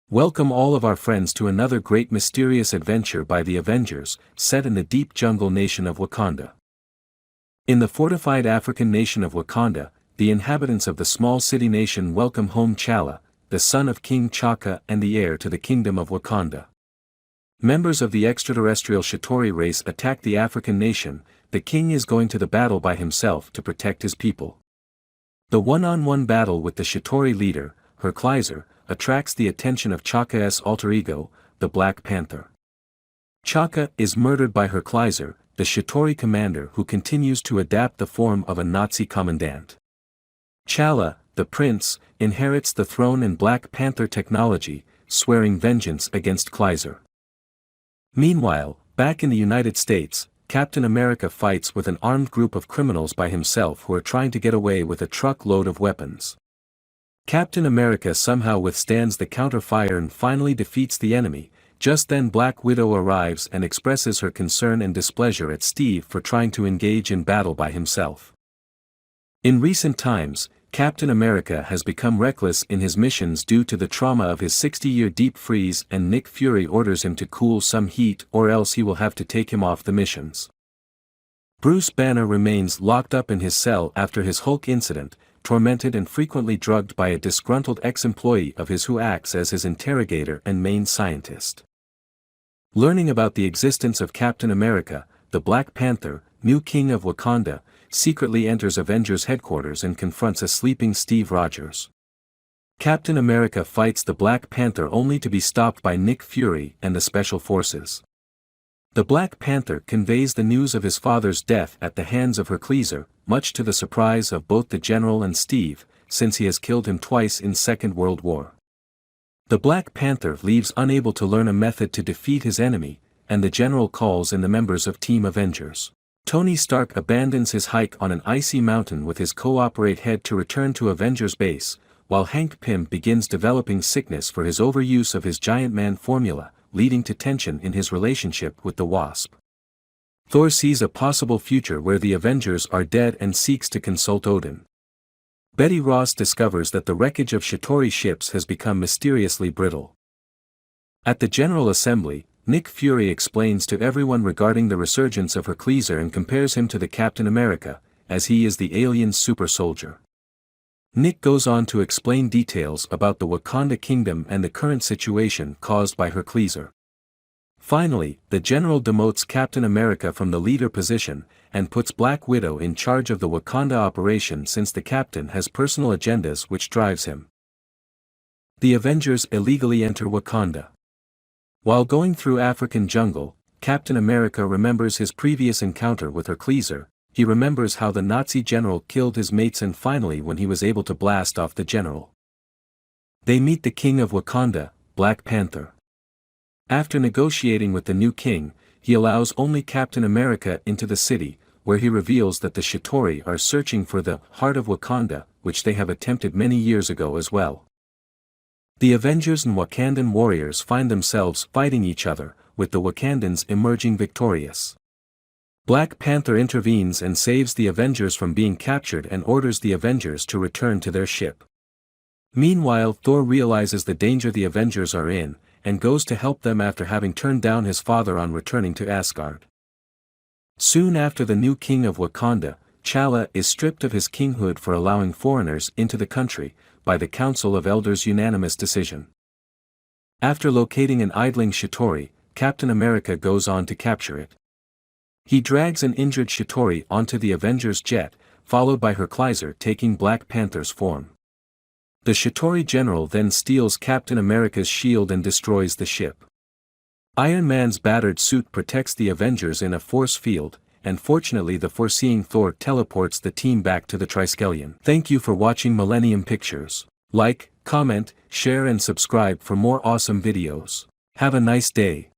Welcome all of our friends to another great mysterious adventure by the Avengers, set in the deep jungle nation of Wakanda. In the fortified African nation of Wakanda, the inhabitants of the small city nation welcome home Challa, the son of King T'Chaka and the heir to the kingdom of Wakanda. Members of the extraterrestrial Chitauri race attack the African nation. The king is going to the battle by himself to protect his people. The one-on-one battle with the Chitauri leader, T'Challa, attracts the attention of T'Chaka's alter ego, the Black Panther. T'Chaka is murdered by T'Challa, the Chitauri commander who continues to adapt the form of a Nazi commandant. Challa, the prince, inherits the throne and Black Panther technology, swearing vengeance against T'Challa. Meanwhile, back in the United States, Captain America fights with an armed group of criminals by himself who are trying to get away with a truckload of weapons. Captain America somehow withstands the counter-fire and finally defeats the enemy. Just then Black Widow arrives and expresses her concern and displeasure at Steve for trying to engage in battle by himself. In recent times, Captain America has become reckless in his missions due to the trauma of his 60-year deep freeze, and Nick Fury orders him to cool some heat or else he will have to take him off the missions. Bruce Banner remains locked up in his cell after his Hulk incident, tormented and frequently drugged by a disgruntled ex-employee of his who acts as his interrogator and main scientist. Learning about the existence of Captain America, the Black Panther, new king of Wakanda, secretly enters Avengers headquarters and confronts a sleeping Steve Rogers. Captain America fights the Black Panther only to be stopped by Nick Fury and the Special Forces. The Black Panther conveys the news of his father's death at the hands of T'Challa, much to the surprise of both the general and Steve, since he has killed him twice in Second World War. The Black Panther leaves unable to learn a method to defeat his enemy, and the general calls in the members of Team Avengers. Tony Stark abandons his hike on an icy mountain with his co-operate head to return to Avengers base, while Hank Pym begins developing sickness for his overuse of his Giant Man formula, leading to tension in his relationship with the Wasp. Thor sees a possible future where the Avengers are dead and seeks to consult Odin. Betty Ross discovers that the wreckage of Chitauri ships has become mysteriously brittle. At the General Assembly, Nick Fury explains to everyone regarding the resurgence of T'Challa and compares him to the Captain America, as he is the alien super soldier. Nick goes on to explain details about the Wakanda kingdom and the current situation caused by T'Challa. Finally, the general demotes Captain America from the leader position, and puts Black Widow in charge of the Wakanda operation since the captain has personal agendas which drives him. The Avengers illegally enter Wakanda. While going through African jungle, Captain America remembers his previous encounter with T'Challa. He remembers how the Nazi general killed his mates and finally when he was able to blast off the general. They meet the king of Wakanda, Black Panther. After negotiating with the new king, he allows only Captain America into the city, where he reveals that the Chitauri are searching for the heart of Wakanda, which they have attempted many years ago as well. The Avengers and Wakandan warriors find themselves fighting each other, with the Wakandans emerging victorious. Black Panther intervenes and saves the Avengers from being captured and orders the Avengers to return to their ship. Meanwhile, Thor realizes the danger the Avengers are in, and goes to help them after having turned down his father on returning to Asgard. Soon after, the new king of Wakanda, Challa, is stripped of his kinghood for allowing foreigners into the country, by the Council of Elders' unanimous decision. After locating an idling Chitauri, Captain America goes on to capture it. He drags an injured Chitauri onto the Avengers jet, followed by T'Challa taking Black Panther's form. The Chitauri general then steals Captain America's shield and destroys the ship. Iron Man's battered suit protects the Avengers in a force field, and fortunately the foreseeing Thor teleports the team back to the Triskelion. Thank you for watching Millennium Pictures. Like, comment, share and subscribe for more awesome videos. Have a nice day.